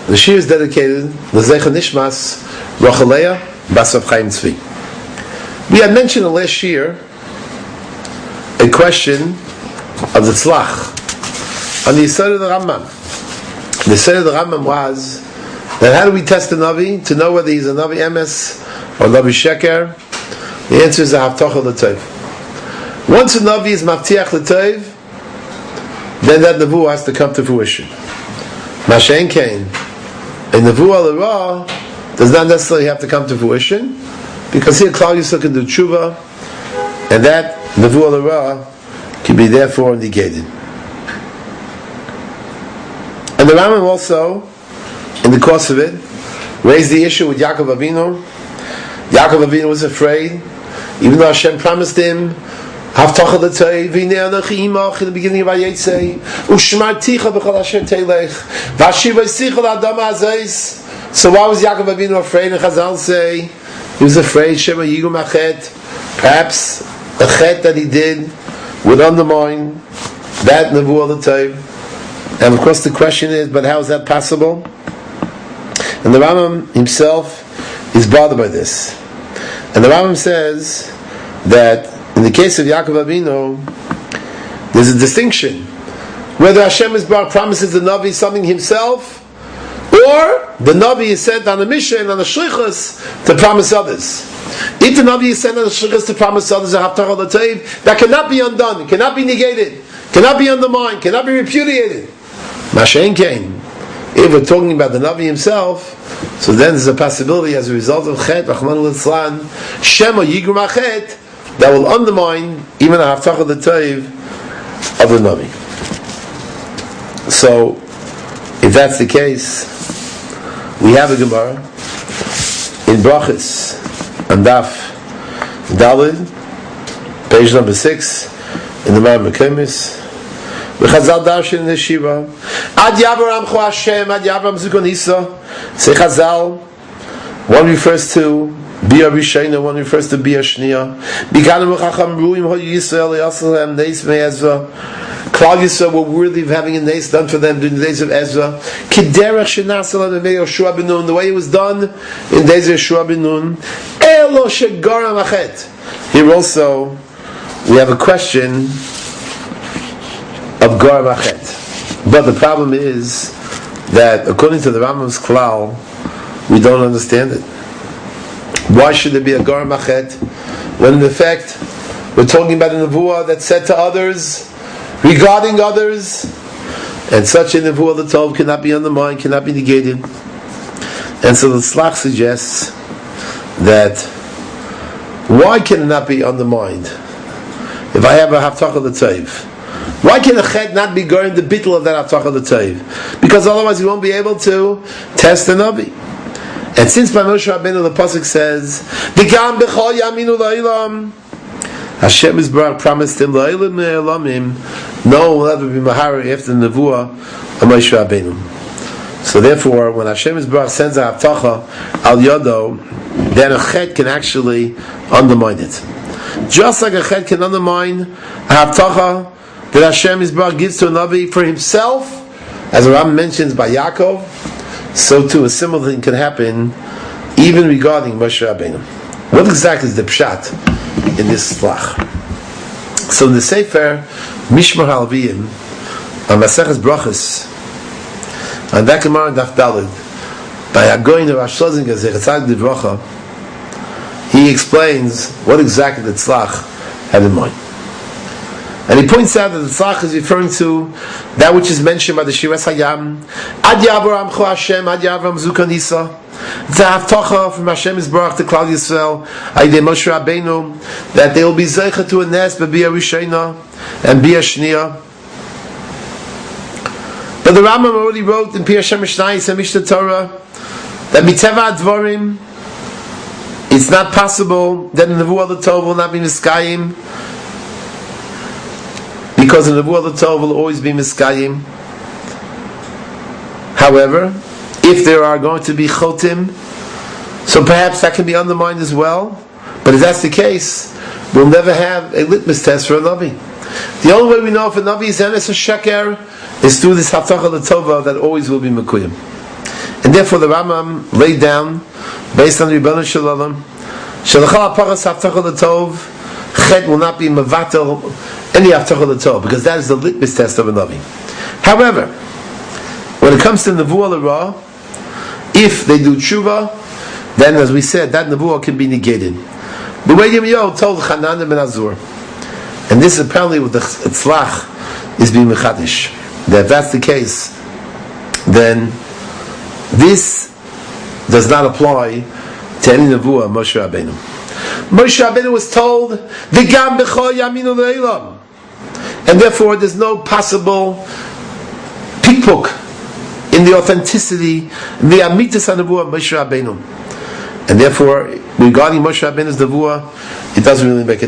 The shir is dedicated L'Zeicha Nishmas Rachaleya Bas Rav Chaim Tzvi. We had mentioned in the last year a question of the tzlach on the Yisod of the Rambam. The Yisod of the Rambam was that how do we test a Navi to know whether he's a Navi Emes or Navi Sheker? The answer is a Haftacha L'Tov. Once a Navi is Maftiach L'Tov, then that Nevuah has to come to fruition. Mashen Kain, a Nevuah L'Ra does not necessarily have to come to fruition, because here Klal Yisrael can do tshuva, and that Nevuah L'Ra can be therefore negated. And the Rambam also, in the course of it, raised the issue with Yaakov Avinu. Yaakov Avinu was afraid, even though Hashem promised him, Haftacha L'Tov, V'nei Anochi Imach, in the beginning of Vayetzei, U'shmarticha b'chol asher teilech, V'ashivaysicha l'adam ha'zeis. So why was Yaakov Avinu afraid? And Chazal say, he was afraid, Shema Yigum Achet, perhaps a chet that he did would undermine that Nevuah L'Tov. And of course the question is, but how is that possible? And the Rambam himself is bothered by this. And the Rambam says that in the case of Yaakov Avinu, there's a distinction whether Hashem promises the Navi something himself, or the Navi is sent on a mission, on a shlichus, to promise others. If the Navi is sent on a shlichus to promise others a Haftarah L'Tov, that cannot be undone, it cannot be negated, cannot be undermined, cannot be repudiated. Mashen Kain, if we're talking about the Navi himself, so then there's a possibility as a result of Chet, Rachmana Litzlan, Shema Yigrum Achet, that will undermine even a Haftarah L'Tov of the Navi. So, if that's the case, we have a Gemara in Brachos on Daf Daled, page number 6, in the Mar Mekemis. V'chazal darshan in the Shiva. Ad Yavram Cho Hashem, Ad Yavram Zukonisa. Say Chazal, one refers to Bia Rishayna, one refers to Bia Shnia. B'kanim Chacham Ruim Ho Yisrael Yasalem Neis Me Ezra. Klal Yisrael were worthy of having a neis done for them during the days of Ezra. Kiderech Shenasal and Yoshua ben Nun, the way it was done in the days of Yoshua ben Nun. Elo Shegaram Achet. Here also we have a question of Garam Achet. But the problem is that according to the Rambam's Klal, we don't understand it. Why should there be a Garam Achet when in effect we're talking about a Nevuah that said to others regarding others, and such a Nevuah L'Tov cannot be undermined, cannot be negated. And so the Tzlach suggests that why can it not be undermined? If I have a Haftacha L'Tov, why can a Chet not be going the bittul of that Haftacha L'Tov? Because otherwise you won't be able to test the Navi. And since by Moshe Rabbeinu the pasuk says, "V'gam b'chol yaminu la'ilam," Hashem is promised him la'ilam me'elamim, no one will ever be mahari after the Nevuah of Moshe Rabbeinu. So therefore, when Hashem is sends a Haftacha al Yodo, then a Chet can actually undermine it. Just like a Chet can undermine a Haftacha that Hashem is gives to a Navi for himself, as the Ram mentions by Yaakov, so too a similar thing can happen even regarding Moshe Rabbeinu. What exactly is the pshat in this tzlach? So in the Sefer Mishmar Halviyim on Maseches Brachos, on that Gemara Daf Daled, by Hagoyin Rav Shlozinger Zechatzag Divrocha, he explains what exactly the tzlach had in mind. And he points out that the tzlach is referring to that which is mentioned by the Shiras Hayam, Ad Yavram Cho Hashem, Ad Yavram Zukanisa, the Haftacha from Hashem is Baruch to Klal Yisrael, Aydei Moshe Rabbeinu, that they will be zeicha to a nes, B'Bia Rishayna and Bia Shnia. But the Rambam already wrote in Pir Hashem Mishnayis and Mishnah Torah that Miteva Advarim, it's not possible that the Nevuah L'Tov will not be Miskayim, because the Nevuah L'Tov will always be Miskayim. However, if there are going to be Chotim, so perhaps that can be undermined as well. But if that's the case, we'll never have a litmus test for a Navi. The only way we know if a Navi is Emes or Sheker is through this Haftacha L'Tova that always will be Mekuyim. And therefore the Rambam laid down, based on the Rebbeinu Shalom, Shalachal Paras Haftachah L'Tov, Chet will not be Mavatel any Haftachah L'Tov, because that is the litmus test of a Navi. However, when it comes to Nevuah L'Ra, if they do tshuva, then as we said, that Nevuah can be negated. The way Dimyon told Hanan ben Azur, and this is apparently what the Tzlach is being mechadish, that if that's the case, then this does not apply to any Nevuah of Moshe Rabbeinu. Moshe Rabbeinu was told, V'gam b'cho yaminu le'elam, and therefore there's no possible pickpock in the authenticity, the amitas Nevuah of Moshe Rabbeinu. And therefore, regarding Moshe Rabbeinu's Nevuah, it doesn't really make a